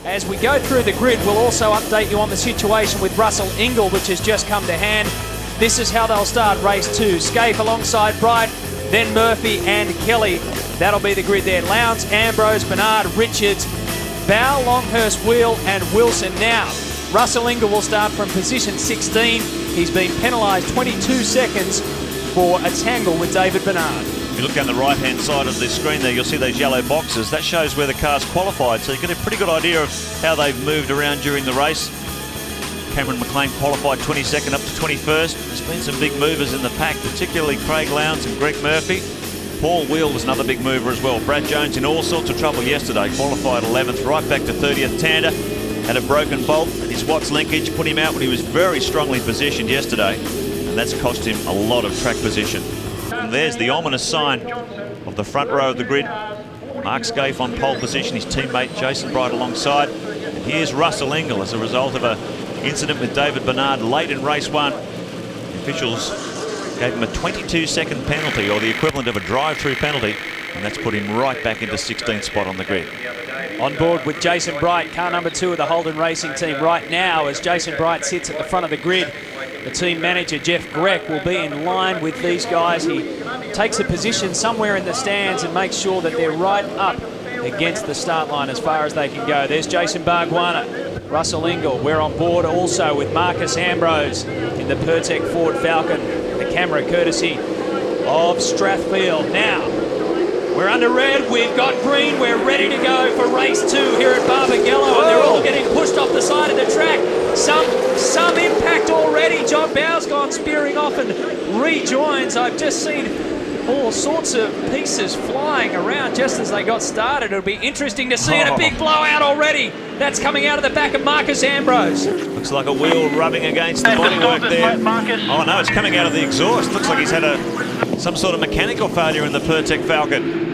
As we go through the grid, we'll also update you on the situation with Russell Ingall, which has just come to hand. This is how they'll start race 2. Skaife alongside Bright, then Murphy and Kelly. That'll be the grid there. Lowndes, Ambrose, Bernard, Richards, Bow, Longhurst, Wheel and Wilson. Now, Russell Ingall will start from position 16. He's been penalised 22 seconds for a tangle with David Bernard. If you look down the right-hand side of the screen there, you'll see those yellow boxes. That shows where the car's qualified, so you get a pretty good idea of how they've moved around during the race. Cameron McLean qualified 22nd up to 21st. There's been some big movers in the pack, particularly Craig Lowndes and Greg Murphy. Paul Wheel was another big mover as well. Brad Jones in all sorts of trouble yesterday, qualified 11th, right back to 30th. Tander had a broken bolt, and his Watts linkage put him out when he was very strongly positioned yesterday, and that's cost him a lot of track position. And there's the ominous sign of the front row of the grid. Mark Skaife on pole position, his teammate Jason Bright alongside. And here's Russell Ingall as a result of an incident with David Bernard late in race 1. The officials gave him a 22-second penalty, or the equivalent of a drive-through penalty, and that's put him right back into 16th spot on the grid. On board with Jason Bright, car number 2 of the Holden Racing team right now, as Jason Bright sits at the front of the grid. The team manager, Jeff Grech, will be in line with these guys. He takes a position somewhere in the stands and makes sure that they're right up against the start line as far as they can go. There's Jason Barbagallo, Russell Ingall. We're on board also with Marcus Ambrose in the Pertec Ford Falcon. The camera courtesy of Strathfield. Now, we're under red, we've got green, we're ready to go for race 2 here at Barbagallo, and they're all getting pushed off the side of the track. Some impact already. John Bow's gone spearing off and rejoins. I've just seen all sorts of pieces flying around just as they got started. It'll be interesting to see it. A big blowout already. That's coming out of the back of Marcus Ambrose. Looks like a wheel rubbing against the bodywork there. Oh no, it's coming out of the exhaust. Looks like he's had some sort of mechanical failure in the Pertec Falcon.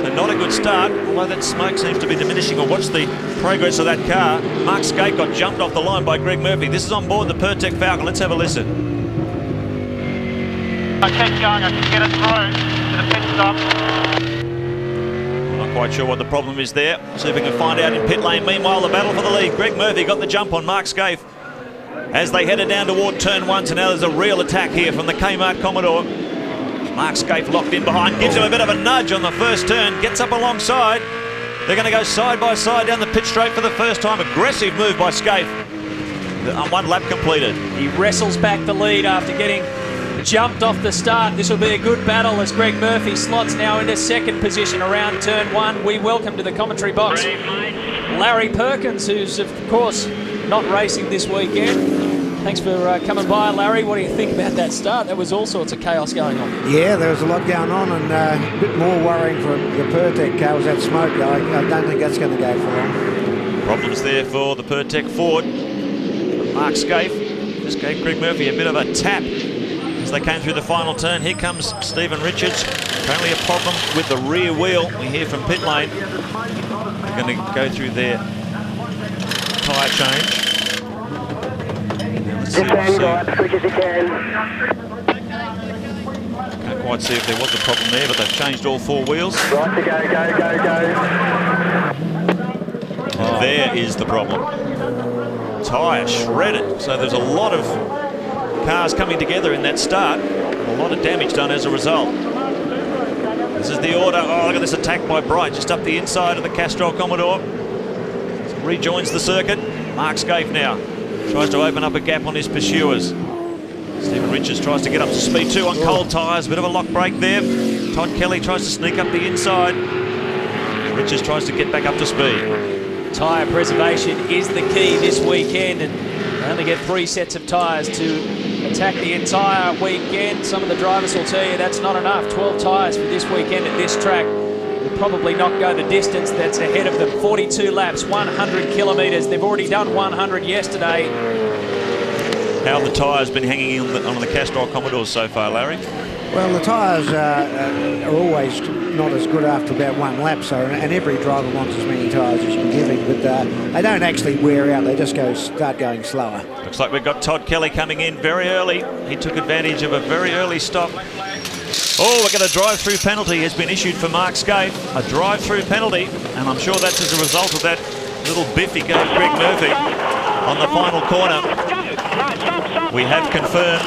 So not a good start, although that smoke seems to be diminishing. Or watch the progress of that car. Mark Skaife got jumped off the line by Greg Murphy. This is on board the Pertec Falcon. Let's have a listen. I keep going, I can get it through to the pit stop. I'm not quite sure what the problem is there. See if we can find out in pit lane. Meanwhile, the battle for the lead. Greg Murphy got the jump on Mark Skaife as they headed down toward turn 1. So now there's a real attack here from the Kmart Commodore. Mark Skaife locked in behind, gives him a bit of a nudge on the first turn, gets up alongside. They're going to go side by side down the pit straight for the first time. Aggressive move by Skaife. 1 lap completed. He wrestles back the lead after getting jumped off the start. This will be a good battle as Greg Murphy slots now into 2nd position around turn 1. We welcome to the commentary box Larry Perkins, who's of course not racing this weekend. Thanks for coming by, Larry. What do you think about that start? There was all sorts of chaos going on. Yeah, there was a lot going on, and a bit more worrying for the Pertec car was that smoke. I don't think that's going to go for long. Problems there for the Pertec Ford. Mark Skaife just gave Greg Murphy a bit of a tap as they came through the final turn. Here comes Stephen Richards. Apparently a problem with the rear wheel. We hear from pit lane. They're going to go through their tyre change. Can't quite see if there was a problem there, but they've changed all 4 wheels. Right to go. And there is the problem. Tyre shredded. So there's a lot of cars coming together in that start. A lot of damage done as a result. This is the order. Oh, look at this attack by Bright just up the inside of the Castrol Commodore. So rejoins the circuit. Mark Skaife now tries to open up a gap on his pursuers. Stephen Richards tries to get up to speed too on cold tyres. Bit of a lock break there. Todd Kelly tries to sneak up the inside. Richards tries to get back up to speed. Tyre preservation is the key this weekend, and they only get 3 sets of tyres to attack the entire weekend. Some of the drivers will tell you that's not enough. 12 tyres for this weekend at this track will probably not go the distance that's ahead of them. 42 laps, 100 kilometres. They've already done 100 yesterday. How have the tyres been hanging on the Castrol Commodores so far, Larry? Well, the tyres are always not as good after about 1 lap, so, and every driver wants as many tyres as you can give him, but they don't actually wear out. They just start going slower. Looks like we've got Todd Kelly coming in very early. He took advantage of a very early stop. Oh, we've got a drive-through penalty has been issued for Mark Skaife. A drive-through penalty, and I'm sure that's as a result of that Little biff he gave Greg Murphy on the final corner. We have confirmed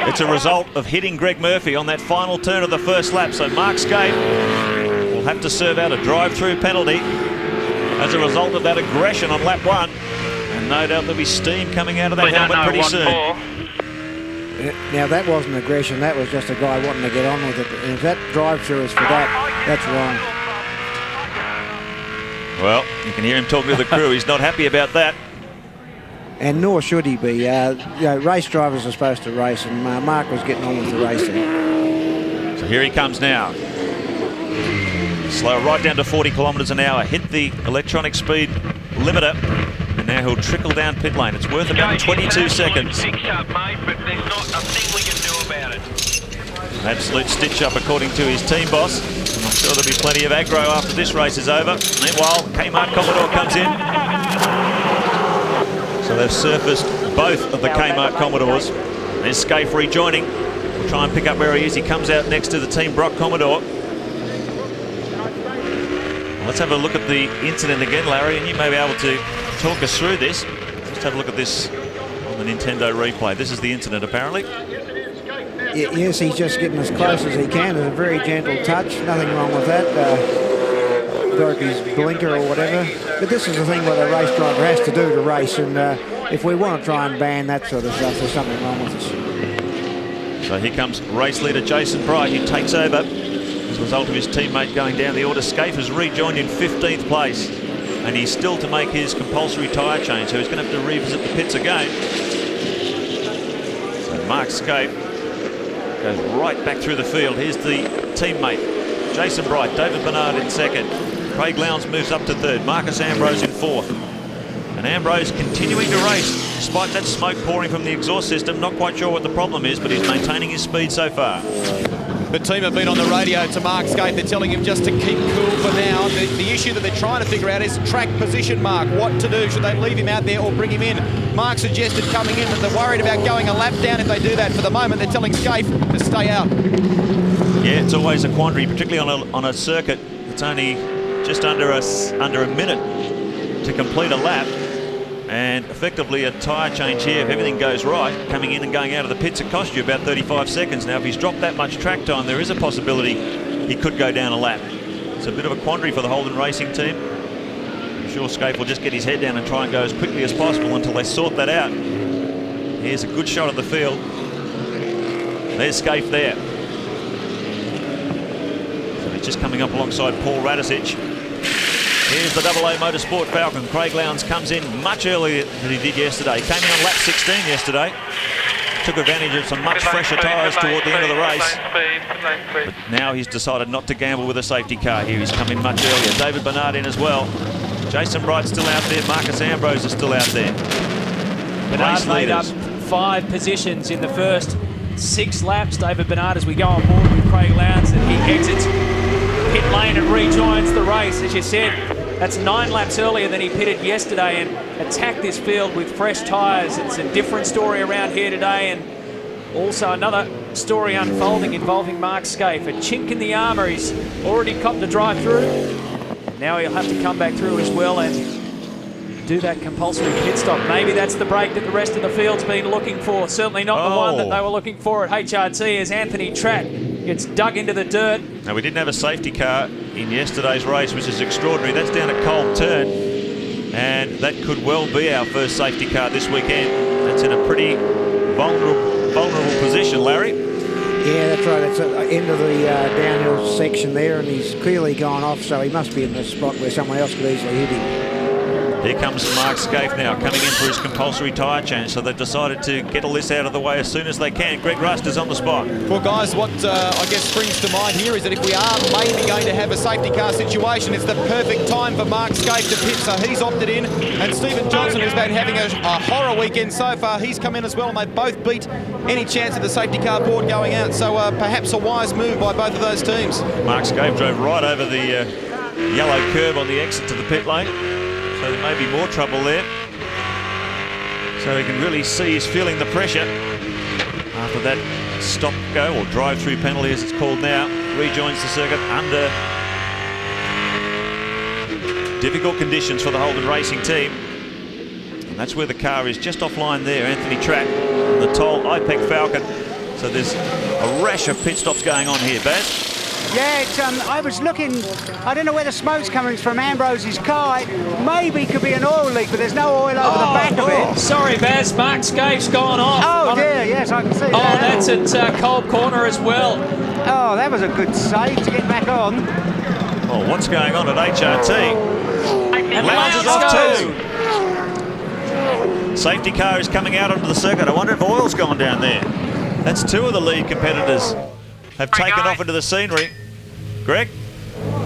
it's a result of hitting Greg Murphy on that final turn of the first lap. So Mark Skaife will have to serve out a drive-through penalty as a result of that aggression on lap 1. And no doubt there'll be steam coming out of that helmet pretty soon. Now that wasn't aggression, that was just a guy wanting to get on with it. And if that drive-through is for that, that's wrong. Well, you can hear him talking to the crew. He's not happy about that. And nor should he be. Race drivers are supposed to race, and Mark was getting on with the racing. So here he comes now. Slow right down to 40 kilometres an hour. Hit the electronic speed limiter. And now he'll trickle down pit lane. It's worth about 22 seconds. An absolute stitch-up according to his team boss. And I'm sure there'll be plenty of aggro after this race is over. Meanwhile, Kmart Commodore comes in. So they've surfaced both of the Kmart Commodores. There's Skaife rejoining. We'll try and pick up where he is. He comes out next to the Team Brock Commodore. Well, let's have a look at the incident again, Larry, and you may be able to talk us through this. Just have a look at this on the Nintendo replay. This is the incident, apparently. Yes, he's just getting as close as he can. It's a very gentle touch. Nothing wrong with that. Broke his blinker or whatever. But this is the thing what a race driver has to do to race. And if we want to try and ban that sort of stuff, there's something wrong with us. So here comes race leader Jason Bright, who takes over as a result of his teammate going down the order. Skaife has rejoined in 15th place. And he's still to make his compulsory tyre change, so he's going to have to revisit the pits again. So Mark Skaife goes right back through the field. Here's the teammate, Jason Bright, David Bernard in second. Craig Lowndes moves up to third. Marcus Ambrose in fourth. And Ambrose continuing to race, despite that smoke pouring from the exhaust system. Not quite sure what the problem is, but he's maintaining his speed so far. The team have been on the radio to Mark Skaife. They're telling him just to keep cool for now. The issue that they're trying to figure out is track position, Mark. What to do? Should they leave him out there or bring him in? Mark suggested coming in, but they're worried about going a lap down if they do that. For the moment, they're telling Skaife to stay out. Yeah, it's always a quandary, particularly on a circuit. It's only just under a minute to complete a lap. And effectively a tyre change here, if everything goes right, coming in and going out of the pits, it costs you about 35 seconds. Now, if he's dropped that much track time, there is a possibility he could go down a lap. It's a bit of a quandary for the Holden Racing team. I'm sure Skaife will just get his head down and try and go as quickly as possible until they sort that out. Here's a good shot of the field. There's Skaife there. So he's just coming up alongside Paul Radicic. Here's the AA Motorsport Falcon. Craig Lowndes comes in much earlier than he did yesterday. He came in on lap 16 yesterday. Took advantage of some much fresher tyres toward the end of the race. But now he's decided not to gamble with a safety car here. He's come in much earlier. David Bernard in as well. Jason Bright's still out there. Marcus Ambrose is still out there. Bernard made up 5 positions in the first 6 laps. David Bernard, as we go on board with Craig Lowndes, and he exits pit lane and rejoins the race. As you said, that's 9 laps earlier than he pitted yesterday and attacked this field with fresh tyres. It's a different story around here today, and also another story unfolding involving Mark Skaife. A chink in the armour. He's already copped the drive-through. Now he'll have to come back through as well and do that compulsory pit stop. Maybe that's the break that the rest of the field's been looking for. Certainly not the one that they were looking for at HRT, as Anthony Tratt gets dug into the dirt. Now, we didn't have a safety car in yesterday's race, which is extraordinary. That's down at Cold Turn, and that could well be our first safety car this weekend. That's in a pretty vulnerable position, Larry. Yeah, that's right. It's at the end of the downhill section there, and he's clearly gone off, so he must be in the spot where someone else could easily hit him. Here comes Mark Skaife now, coming in for his compulsory tyre change, so they've decided to get all this out of the way as soon as they can. Greg Rust is on the spot. Well, guys, what I guess springs to mind here is that if we are maybe going to have a safety car situation, it's the perfect time for Mark Skaife to pit, so he's opted in. And Stephen Johnson, who's been having a horror weekend so far, he's come in as well, and they both beat any chance of the safety car board going out. So perhaps a wise move by both of those teams. Mark Skaife drove right over the yellow curb on the exit to the pit lane. So there may be more trouble there. So he can really see he's feeling the pressure after that stop-go or drive-through penalty, as it's called now. Rejoins the circuit under Difficult conditions for the Holden Racing team. And that's where the car is, just offline there. Anthony Track on the Toll IPEC Falcon. So there's a rash of pit stops going on here, Baz. Yeah, it's, I was looking, I don't know where the smoke's coming from Ambrose's car. It maybe could be an oil leak, but there's no oil over the back of it. Sorry, Baz, Mark Skaife's gone off. Oh dear, yes, I can see that. Oh, that's at Kolb Corner as well. Oh, that was a good save to get back on. Oh, what's going on at HRT? And Lowndes is off too. too. Safety car is coming out onto the circuit. I wonder if oil's gone down there. That's two of the lead competitors have taken off into the scenery. Greg?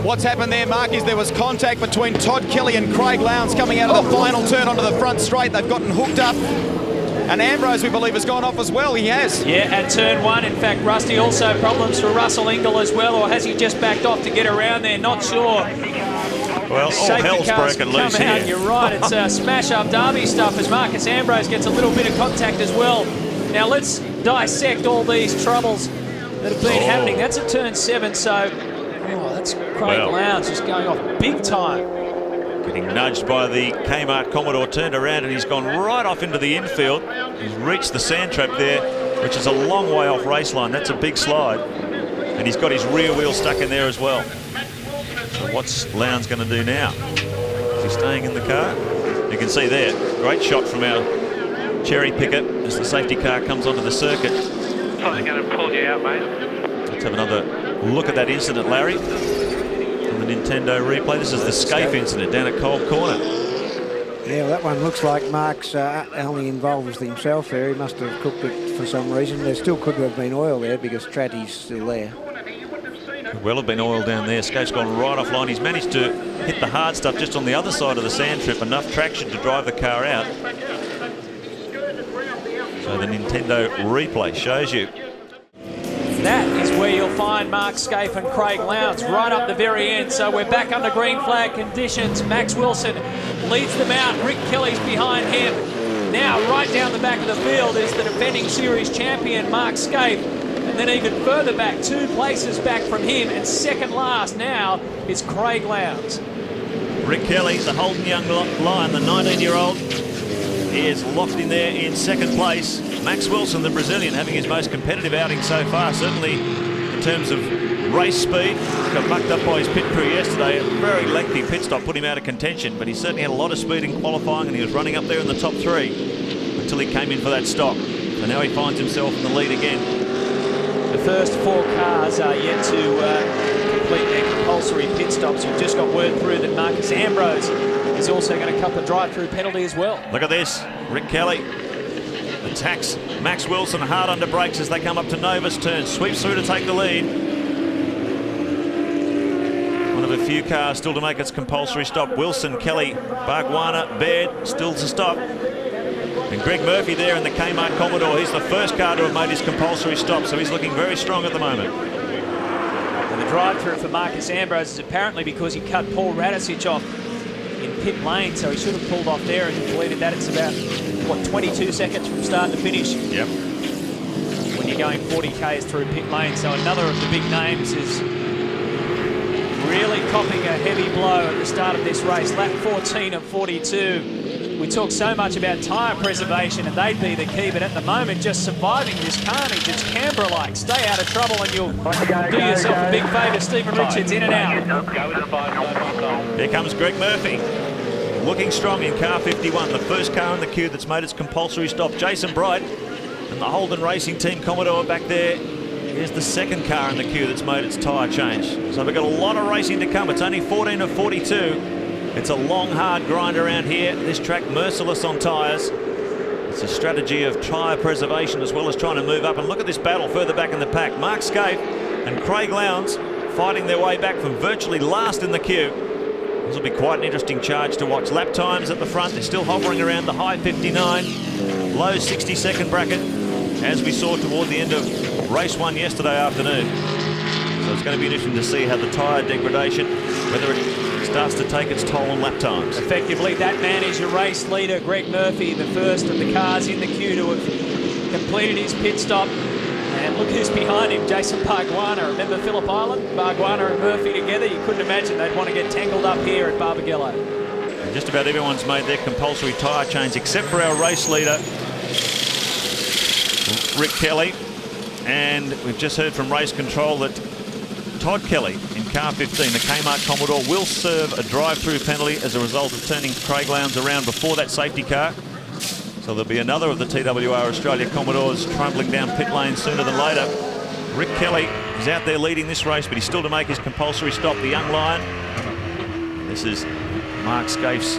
What's happened there, Mark, is there was contact between Todd Kelly and Craig Lowndes coming out of the final turn onto the front straight. They've gotten hooked up. And Ambrose, we believe, has gone off as well. He has. Yeah, at turn one. In fact, Rusty, also problems for Russell Ingall as well, or has he just backed off to get around there? Not sure. Well, all hell's broken loose here. You're right, it's smash-up derby stuff as Marcus Ambrose gets a little bit of contact as well. Now let's dissect all these troubles that have been happening. That's at turn 7, so that's Craig Lowndes just going off big time. Getting nudged by the Kmart Commodore, turned around and he's gone right off into the infield. He's reached the sand trap there, which is a long way off race line. That's a big slide. And he's got his rear wheel stuck in there as well. So what's Lowndes going to do now? Is he staying in the car? You can see there, great shot from our cherry picker as the safety car comes onto the circuit. Probably going to pull you out, mate. Let's have another look at that incident, Larry. On the Nintendo replay. This is the Skaife incident down at Kolb Corner. Yeah, well, that one looks like Mark's only involves himself there. He must have cooked it for some reason. There still could have been oil there because Tratty's still there. Could well have been oil down there. Skaife's gone right offline. He's managed to hit the hard stuff just on the other side of the sand trip. Enough traction to drive the car out. So the Nintendo replay shows you. That is where you'll find Mark Skaife and Craig Lowndes right up the very end. So we're back under green flag conditions. Max Wilson leads them out. Rick Kelly's behind him. Now right down the back of the field is the defending series champion Mark Skaife. And then even further back, 2 places back from him. And second last now is Craig Lowndes. Rick Kelly, the Holden Young Lion, the 19-year-old, is locked in there in second place. Max Wilson, the Brazilian, having his most competitive outing so far, certainly in terms of race speed. Got mucked up by his pit crew yesterday. A very lengthy pit stop put him out of contention, but he certainly had a lot of speed in qualifying and he was running up there in the top 3 until he came in for that stop. So now he finds himself in the lead again. The first 4 cars are yet to complete their compulsory pit stops. We've just got word through that Marcus Ambrose is also going to cut the drive-through penalty as well. Look at this. Rick Kelly attacks Max Wilson hard under brakes as they come up to Nova's turn. Sweeps through to take the lead. One of a few cars still to make its compulsory stop. Wilson, Kelly, Barbagallo, Baird still to stop. And Greg Murphy there in the Kmart Commodore. He's the first car to have made his compulsory stop, so he's looking very strong at the moment. And the drive-through for Marcus Ambrose is apparently because he cut Paul Radicic off in pit lane, so he should have pulled off there and completed that. It's about, what, 22 seconds from start to finish? Yep. When you're going 40 k's through pit lane. So another of the big names is really copping a heavy blow at the start of this race. Lap 14 of 42. We talk so much about tyre preservation and they'd be the key, but at the moment just surviving this carnage. It's Canberra-like. Stay out of trouble and you'll do yourself a big favour. Stephen Richards in and out. Here comes Greg Murphy, looking strong in car 51, the first car in the queue that's made its compulsory stop. Jason Bright and the Holden Racing Team Commodore back there. Here's the second car in the queue that's made its tyre change. So we've got a lot of racing to come. It's only 14 of 42. It's a long, hard grind around here. This track merciless on tyres. It's a strategy of tyre preservation as well as trying to move up. And look at this battle further back in the pack. Mark Skaife and Craig Lowndes fighting their way back from virtually last in the queue. This will be quite an interesting charge to watch. Lap times at the front, they're still hovering around the high 59, low 60-second bracket, as we saw toward the end of race 1 yesterday afternoon. So it's going to be interesting to see how the tyre degradation, whether it starts to take its toll on lap times. Effectively, that man is your race leader, Greg Murphy, the first of the cars in the queue to have completed his pit stop. And look who's behind him, Jason Barbagallo. Remember Phillip Island? Barbagallo and Murphy together. You couldn't imagine they'd want to get tangled up here at Barbagallo. And just about everyone's made their compulsory tyre change except for our race leader, Rick Kelly. And we've just heard from race control that Todd Kelly in car 15, the Kmart Commodore, will serve a drive-through penalty as a result of turning Craig Lowndes around before that safety car. So there'll be another of the TWR Australia Commodores trundling down pit lane sooner than later. Rick Kelly is out there leading this race, but he's still to make his compulsory stop, the young lion. This is Mark Skaife's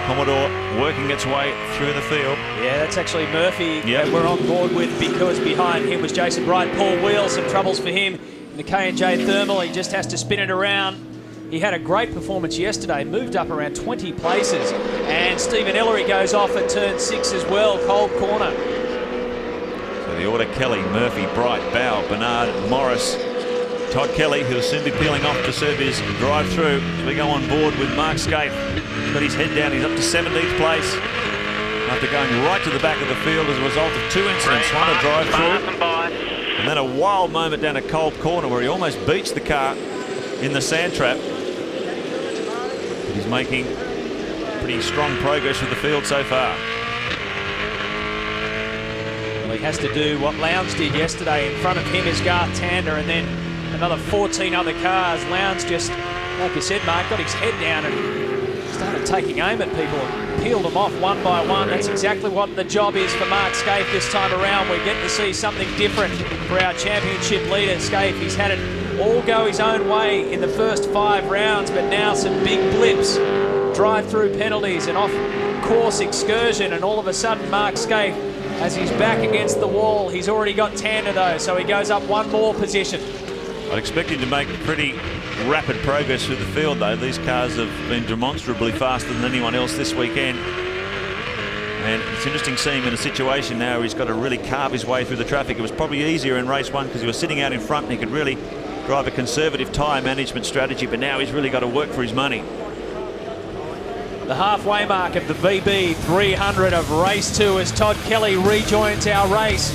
Commodore working its way through the field. Yeah, that's actually Murphy that we're on board with, because behind him was Jason Bright. Paul Wheels, some troubles for him in the K&J Thermal. He just has to spin it around. He had a great performance yesterday, moved up around 20 places. And Stephen Ellery goes off at turn 6 as well, cold corner. So the order: Kelly, Murphy, Bright, Bow, Bernard, Morris, Todd Kelly, who'll soon be peeling off to serve his drive-through. As we go on board with Mark Skaife. He's got his head down, he's up to 17th place. After going right to the back of the field as a result of two incidents, one a drive-through, and then a wild moment down a cold corner where he almost beached the car in the sand trap. But he's making pretty strong progress with the field so far. Well, he has to do what Lowndes did yesterday. In front of him is Garth Tander, and then another 14 other cars. Lowndes just, like you said, Mark, got his head down and started taking aim at people and peeled them off one by one. That's exactly what the job is for Mark Skaife this time around. We get to see something different for our championship leader, Skaife. He's had it all go his own way in the first 5 rounds, but now some big blips, drive-through penalties, and off-course excursion, and all of a sudden Mark Skaife, as he's back against the wall, he's already got Tander though, so he goes up one more position. I'd expect him to make pretty rapid progress through the field though. These cars have been demonstrably faster than anyone else this weekend. And it's interesting seeing him in a situation now where he's got to really carve his way through the traffic. It was probably easier in race 1 because he was sitting out in front and he could really drive a conservative tyre management strategy, but now he's really got to work for his money. The halfway mark of the VB 300 of race 2 as Todd Kelly rejoins our race.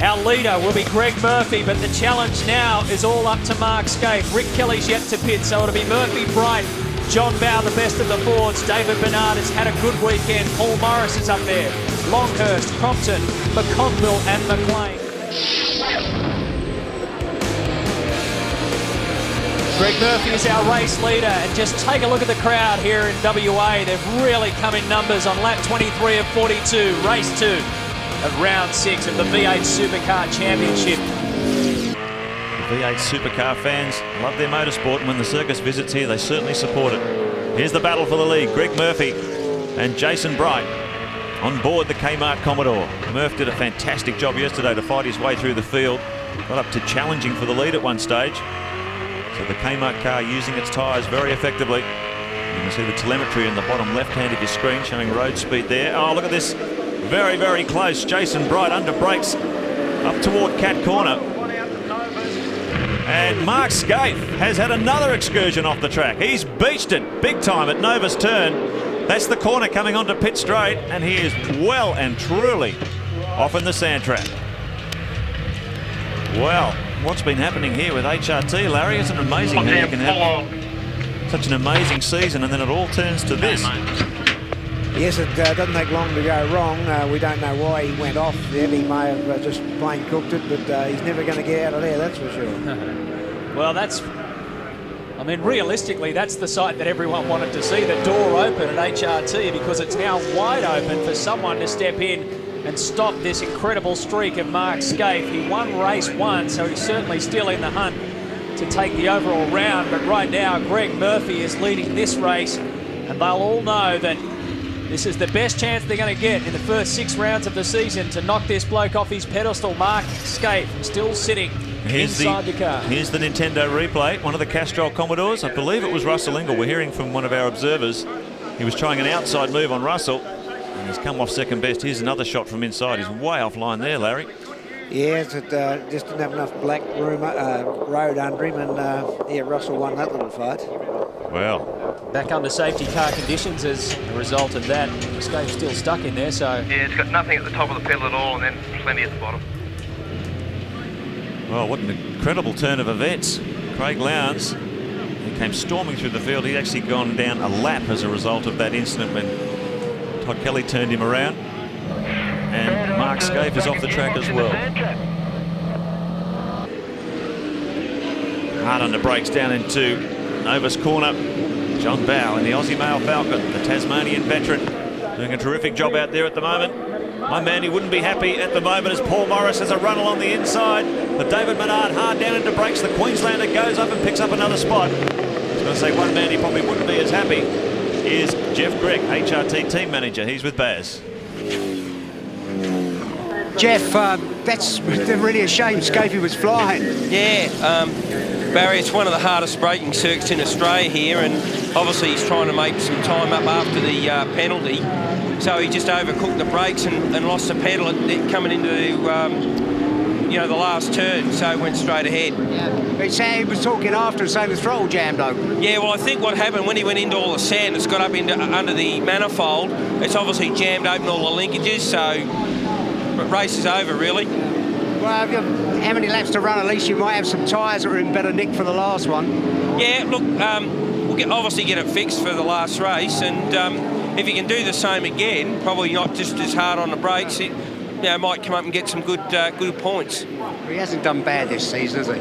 Our leader will be Greg Murphy, but the challenge now is all up to Mark Skaife. Rick Kelly's yet to pit, so it'll be Murphy, Bright, John Bow, the best of the Fords. David Bernard has had a good weekend. Paul Morris is up there. Longhurst, Crompton, McConville and McLean. Greg Murphy is our race leader, and just take a look at the crowd here in WA. They've really come in numbers on lap 23 of 42, race 2 of round 6 of the V8 Supercar Championship. The V8 Supercar fans love their motorsport, and when the circus visits here, they certainly support it. Here's the battle for the lead. Greg Murphy and Jason Bright on board the Kmart Commodore. Murph did a fantastic job yesterday to fight his way through the field. Got up to challenging for the lead at one stage. So the Kmart car using its tyres very effectively. You can see the telemetry in the bottom left hand of your screen showing road speed there. Oh, look at this. Very, very close. Jason Bright under brakes up toward Cat Corner. And Mark Skaife has had another excursion off the track. He's beached it big time at Nova's turn. That's the corner coming onto pit straight, and he is well and truly off in the sand trap. Well, what's been happening here with HRT, Larry? Isn't it amazing how you can have such an amazing season and then it all turns to this? Yes, it doesn't take long to go wrong. We don't know why he went off there. He may have just plain cooked it, but he's never going to get out of there, that's for sure. Well, I mean, realistically, that's the sight that everyone wanted to see, the door open at HRT, because it's now wide open for someone to step in and stop this incredible streak of Mark Skaife. He won race 1, so he's certainly still in the hunt to take the overall round. But right now, Greg Murphy is leading this race, and they'll all know that this is the best chance they're going to get in the first 6 rounds of the season to knock this bloke off his pedestal. Mark Skaife still sitting inside the car. Here's the Nintendo replay. One of the Castrol Commodores, I believe it was Russell Ingall. We're hearing from one of our observers. He was trying an outside move on Russell, and he's come off second best. Here's another shot from inside. He's way offline there, Larry. Yes, it just didn't have enough black road under him, and yeah, Russell won that little fight. Well, back under safety car conditions as a result of that. Skaife's still stuck in there, so... Yeah, it's got nothing at the top of the pedal at all, and then plenty at the bottom. Oh, what an incredible turn of events. Craig Lowndes, he came storming through the field. He'd actually gone down a lap as a result of that incident when Todd Kelly turned him around. And Mark Skaife is off the track as well. Hard on the brakes down into Nova's corner. John Bowe in the Aussie Male Falcon, the Tasmanian veteran, doing a terrific job out there at the moment. My man, he wouldn't be happy at the moment as Paul Morris has a run along the inside. But David Menard hard down into brakes. The Queenslander goes up and picks up another spot. I was going to say one man he probably wouldn't be as happy is Jeff Grech, HRT team manager. He's with Baz. Jeff, that's really a shame Skaife was flying. Yeah, Barry, it's one of the hardest braking circuits in Australia here, and obviously he's trying to make some time up after the penalty. So he just overcooked the brakes and lost the pedal coming into you know, the last turn, so went straight ahead. Yeah. He was talking after, saying the throttle jammed open. Yeah, well, I think what happened when he went into all the sand, it's got up into under the manifold. It's obviously jammed open all the linkages, so race is over, really. Well, how many laps to run? At least you might have some tyres that were in better nick for the last one. Yeah, look, we'll obviously get it fixed for the last race, and if he can do the same again, probably not just as hard on the brakes, it might come up and get some good points. He hasn't done bad this season, has he?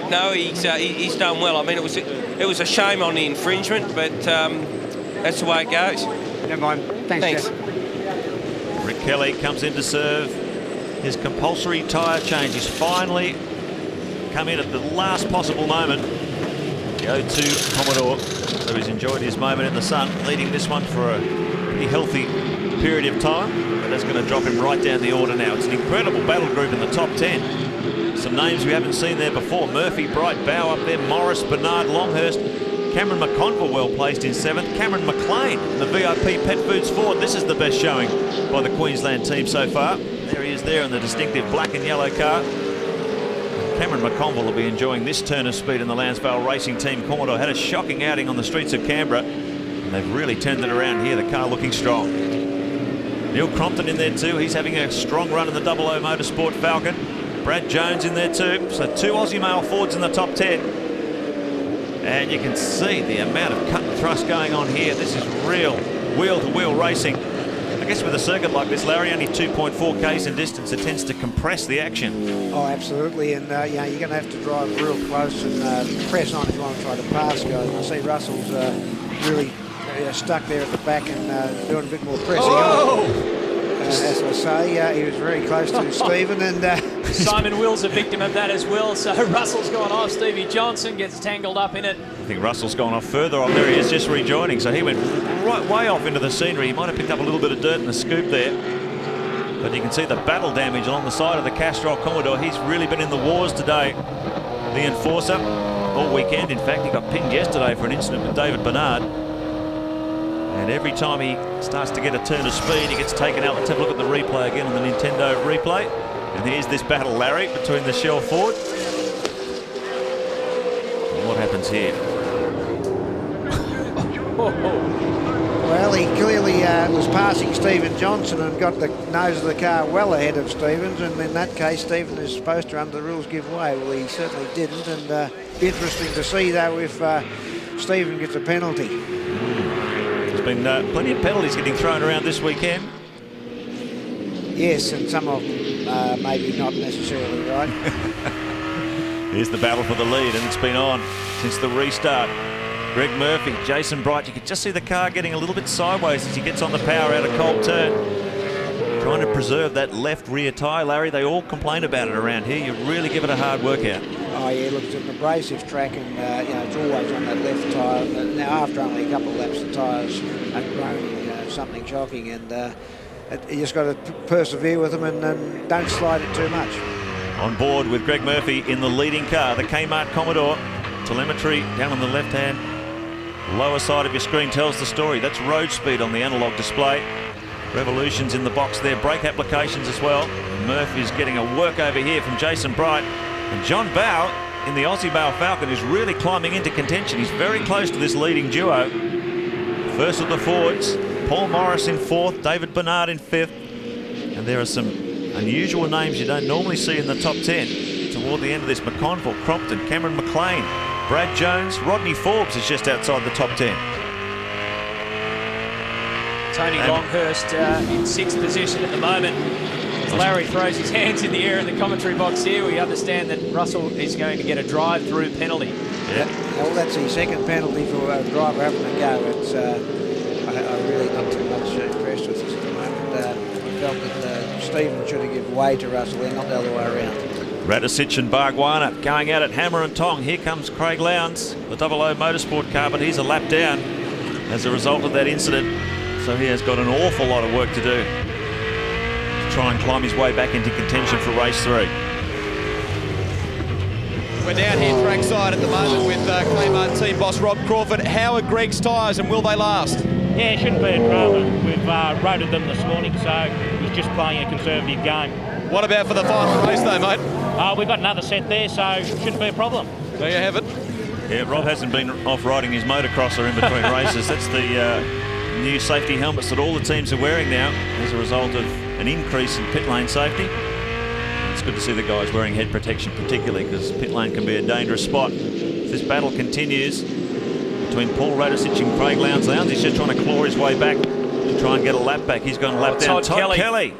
No, he's done well. I mean, it was a shame on the infringement, but that's the way it goes. Never mind. Thanks. Jeff. Rick Kelly comes in to serve his compulsory tyre change. He's finally come in at the last possible moment. Go to Commodore, so he's enjoyed his moment in the sun, leading this one for a pretty healthy period of time, but that's going to drop him right down the order now. It's an incredible battle group in the top 10. Some names we haven't seen there before. Murphy, Bright, Bowe up there, Morris, Bernard, Longhurst, Cameron McConville well placed in 7th, Cameron McLean, the VIP Pet Foods Ford. This is the best showing by the Queensland team so far. There he is there in the distinctive black and yellow car. Cameron McConville will be enjoying this turn of speed in the Lansvale Racing Team. Commodore had a shocking outing on the streets of Canberra, and they've really turned it around here. The car looking strong. Neil Crompton in there too. He's having a strong run in the 00 Motorsport Falcon. Brad Jones in there too. So 2 Aussie male Fords in the top 10. And you can see the amount of cut and thrust going on here. This is real wheel-to-wheel racing. I guess with a circuit like this, Larry, only 2.4 k's in distance, it tends to compress the action. Oh, absolutely, and you're going to have to drive real close and press on if you want to try to pass guys. And I see Russell's really stuck there at the back and doing a bit more pressing on. As I say, he was very close to Stephen, and Simon Will's a victim of that as well. So Russell's gone off. Stevie Johnson gets tangled up in it. I think Russell's gone off further off. There he is, just rejoining. So he went right way off into the scenery. He might have picked up a little bit of dirt in the scoop there. But you can see the battle damage along the side of the Castrol Commodore. He's really been in the wars today. The Enforcer, all weekend. In fact, he got pinned yesterday for an incident with David Bernard. And every time he starts to get a turn of speed, he gets taken out. Let's have a look at the replay again on the Nintendo replay. And here's this battle, Larry, between the Shell Ford. And what happens here? well, he clearly was passing Stephen Johnson and got the nose of the car well ahead of Stevens, and in that case, Stephen is supposed to, under the rules, give way. Well, he certainly didn't, and interesting to see, though, if Stephen gets a penalty. There's been plenty of penalties getting thrown around this weekend. Yes, and some of them maybe not necessarily right. Here's the battle for the lead, and it's been on since the restart. Greg Murphy, Jason Bright, you can just see the car getting a little bit sideways as he gets on the power out of cold turn. Trying to preserve that left rear tyre, Larry. They all complain about it around here. You really give it a hard workout. Oh yeah, look, it's an abrasive track, and it's always on that left tyre. Now, after only a couple of laps, the tyres are groaning something shocking, and you just got to persevere with them and don't slide it too much. On board with Greg Murphy in the leading car, the Kmart Commodore. Telemetry down on the left-hand lower side of your screen tells the story. That's road speed on the analog display. Revolutions in the box there, brake applications as well. Murphy's getting a work over here from Jason Bright. And John Bowe in the Aussie Male Falcon is really climbing into contention. He's very close to this leading duo. First of the Fords, Paul Morris in 4th, David Bernard in 5th. And there are some unusual names you don't normally see in the top 10. To toward the end of this. McConville, Crompton, Cameron McLean, Brad Jones, Rodney Forbes is just outside the top 10. Tony Longhurst in 6th position at the moment. As Larry throws his hands in the air in the commentary box here, we understand that Russell is going to get a drive-through penalty. Yeah. Well, that's the second penalty for a driver having to go. It's, I'm really not too much impressed with this at the moment. I felt that Stephen should have given way to Russell there, not the other way around. Radicic and Barbagallo going out at hammer and tong. Here comes Craig Lowndes, the 00 Motorsport car, but he's a lap down as a result of that incident. So he has got an awful lot of work to do to try and climb his way back into contention for race 3. We're down here trackside at the moment with Kmart team boss Rob Crawford. How are Greg's tyres and will they last? Yeah, it shouldn't be a drama. We've roaded them this morning, so it was just playing a conservative game. What about for the final race though, mate? We've got another set there, so it shouldn't be a problem. There you have it. Yeah, Rob hasn't been off-riding his motocrosser in between races. That's the new safety helmets that all the teams are wearing now as a result of an increase in pit lane safety. It's good to see the guys wearing head protection particularly, because pit lane can be a dangerous spot. If this battle continues between Paul Radicic and Craig Lowndes, Lowndes is just trying to claw his way back to try and get a lap back. He's gone lap down. Todd Kelly.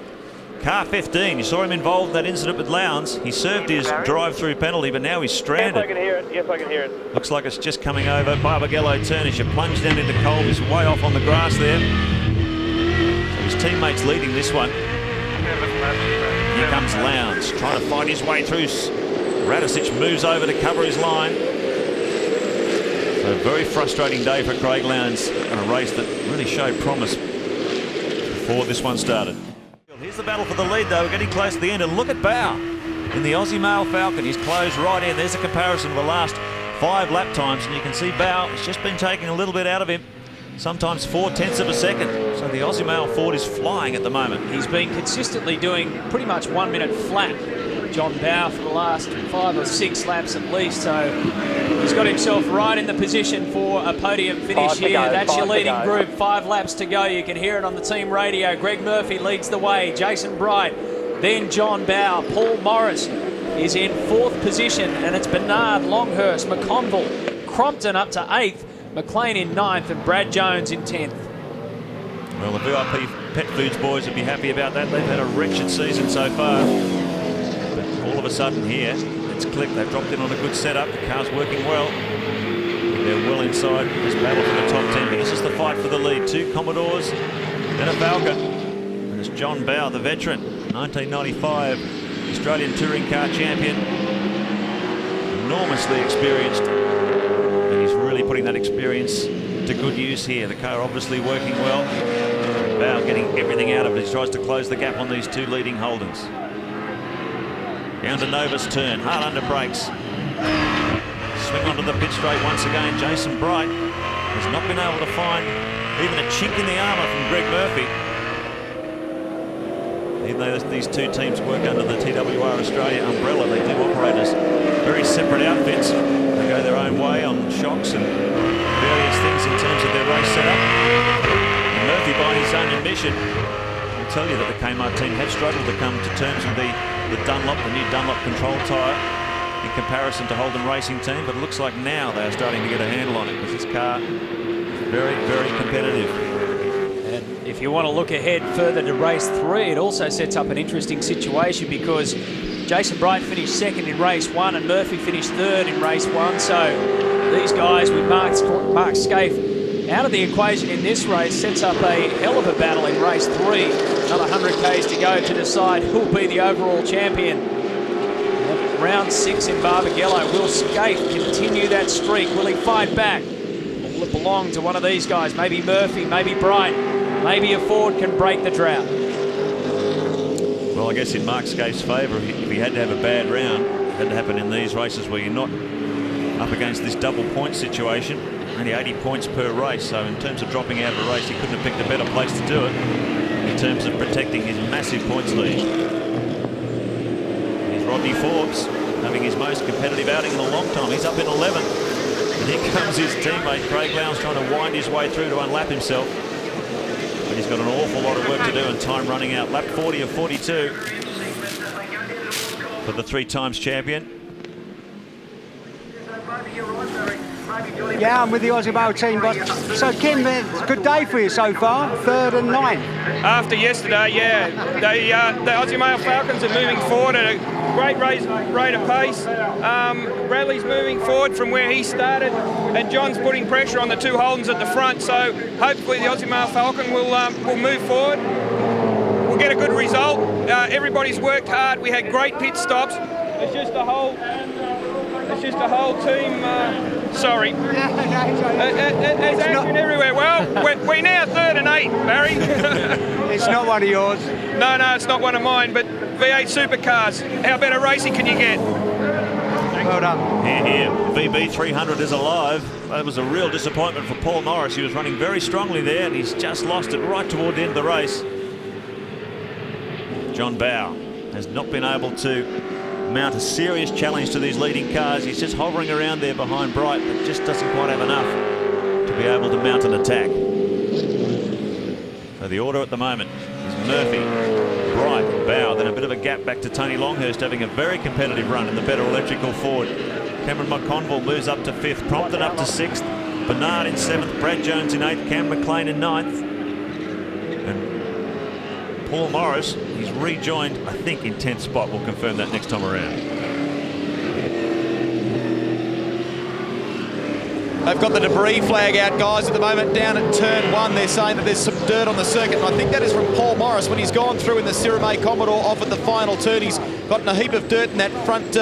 Car 15, you saw him involved in that incident with Lowndes. He served his drive-through penalty, but now he's stranded. Yes, I can hear it. Yes, I can hear it. Looks like it's just coming over. Barbagallo turn as you plunge down into Kolb. He's way off on the grass there. So his teammate's leading this one. Here comes Lowndes, trying to fight his way through. Radicic moves over to cover his line. So a very frustrating day for Craig Lowndes in a race that really showed promise before this one started. Here's the battle for the lead though. We're getting close to the end, and look at Bow in the Aussie Male Falcon. He's closed right in. There's a comparison of the last 5 lap times, and you can see Bow has just been taking a little bit out of him, sometimes 4/10 of a second. So the Aussie Male Ford is flying at the moment. He's been consistently doing pretty much 1 minute flat, John Bow, for the last 5 or 6 laps at least. So he's got himself right in the position for a podium finish here. That's your leading group. 5 laps to go. You can hear it on the team radio. Greg Murphy leads the way. Jason Bright, then John Bow. Paul Morris is in 4th position, and it's Bernard, Longhurst, McConville, Crompton up to 8th, McLean in 9th, and Brad Jones in 10th. Well, the VIP Pet Foods boys would be happy about that. They've had a wretched season so far. But all of a sudden here, it's clicked. They've dropped in on a good setup. The car's working well. They're well inside this battle for the top 10. But this is the fight for the lead. 2 Commodores and a Falcon. And it's John Bow, the veteran, 1995 Australian Touring Car Champion. Enormously experienced. And he's really putting that experience to good use here. The car obviously working well. Bow getting everything out of it. He tries to close the gap on these 2 leading Holdens. Down to Nova's turn. Hard under brakes. Swing onto the pit straight once again. Jason Bright has not been able to find even a chink in the armour from Greg Murphy. Even though these 2 teams work under the TWR Australia umbrella, they do operate as very separate outfits. They go their own way on shocks and various things in terms of their race setup. And Murphy, by his own admission, will tell you that the Kmart team have struggled to come to terms with the Dunlop, the new Dunlop control tyre, in comparison to Holden Racing Team, but it looks like now they are starting to get a handle on it, because this car is very, very competitive. And if you want to look ahead further to race 3, it also sets up an interesting situation, because Jason Bright finished 2nd in race 1 and Murphy finished 3rd in race 1. So these guys with Mark Skaife out of the equation in this race sets up a hell of a battle in race 3. Another 100 Ks to go to decide who will be the overall champion. Round 6 in Barbagallo. Will Skaife continue that streak? Will he fight back? Or will it belong to one of these guys? Maybe Murphy, maybe Bright, maybe a Ford can break the drought. Well, I guess in Mark Skaife's favour, if he had to have a bad round, it had to happen in these races where you're not up against this double point situation. Only 80 points per race, so in terms of dropping out of a race, he couldn't have picked a better place to do it in terms of protecting his massive points lead. Here's Rodney Forbes having his most competitive outing in a long time. He's up in 11th. And here comes his teammate Craig Lowndes trying to wind his way through to unlap himself. But he's got an awful lot of work to do and time running out. Lap 40 of 42 for the 3 times champion. Yeah, I'm with the Aussie Mail team. But so, Kim, good day for you so far, 3rd and 9th. After yesterday, yeah, the Aussie Mail Falcons are moving forward at a great rate of pace. Bradley's moving forward from where he started, and John's putting pressure on the two Holdens at the front. So hopefully the Aussie Mail Falcon will move forward. We'll get a good result. Everybody's worked hard. We had great pit stops. It's just a whole team. Sorry. There's action everywhere. Well, we're now 3rd and 8, Barry. It's not one of yours. No, it's not one of mine, but V8 Supercars. How better racing can you get? Well done. Here. VB 300 is alive. That was a real disappointment for Paul Morris. He was running very strongly there, and he's just lost it right toward the end of the race. John Bow has not been able to mount a serious challenge to these leading cars. He's just hovering around there behind Bright, but just doesn't quite have enough to be able to mount an attack. So the order at the moment is Murphy, Bright, Bow, then a bit of a gap back to Tony Longhurst, having a very competitive run in the better electrical Ford. Cameron McConville moves up to 5th, Prompton up to 6th, Bernard in 7th, Brad Jones in 8th, Cam McLean in 9th. And Paul Morris, he's rejoined, I think, in 10th spot. We'll confirm that next time around. They've got the debris flag out, guys, at the moment down at turn 1. They're saying that there's some dirt on the circuit, and I think that is from Paul Morris when he's gone through in the Cirame Commodore off at the final turn. He's gotten a heap of dirt in that front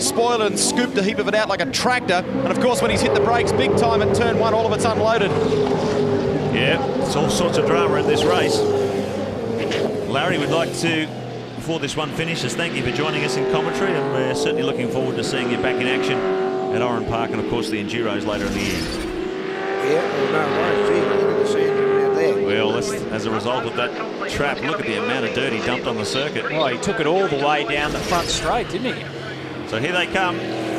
spoiler and scooped a heap of it out like a tractor. And of course, when he's hit the brakes big time at turn 1, all of it's unloaded. Yeah, it's all sorts of drama in this race. Larry would like to, before this one finishes, thank you for joining us in commentary, and we're certainly looking forward to seeing you back in action at Oran Park and, of course, the Enduros later in the year. Yeah, well, no worries. Gee, look at the sand around there. Well, as a result of that trap, look at the amount of dirt he dumped on the circuit. Oh, he took it all the way down the front straight, didn't he? So here they come.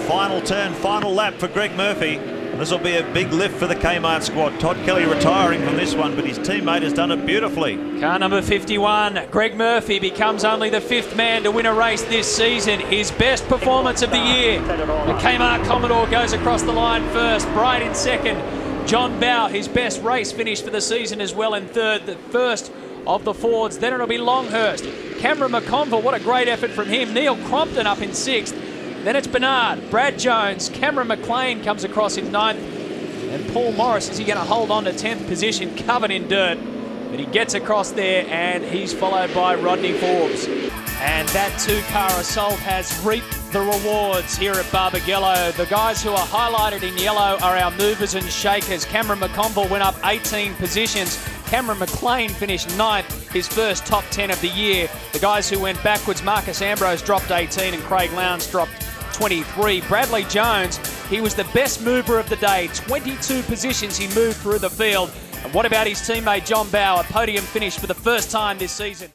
Final turn, final lap for Greg Murphy. This will be a big lift for the Kmart squad. Todd Kelly retiring from this one, but his teammate has done it beautifully. Car number 51, Greg Murphy, becomes only the 5th man to win a race this season. His best performance of the year. The Kmart Commodore goes across the line first. Bright in 2nd. John Bow, his best race finish for the season as well, in 3rd. The first of the Fords. Then it'll be Longhurst. Cameron McConville, what a great effort from him. Neil Crompton up in 6th. Then it's Bernard, Brad Jones, Cameron McLean comes across in 9th, and Paul Morris, is he going to hold on to 10th position, covered in dirt? But he gets across there, and he's followed by Rodney Forbes. And that 2-car assault has reaped the rewards here at Barbagallo. The guys who are highlighted in yellow are our movers and shakers. Cameron McConville went up 18 positions. Cameron McLean finished 9th, his first top 10 of the year. The guys who went backwards, Marcus Ambrose dropped 18 and Craig Lowndes dropped 23. Bradley Jones, he was the best mover of the day. 22 positions he moved through the field. And what about his teammate John Bow? A podium finish for the first time this season.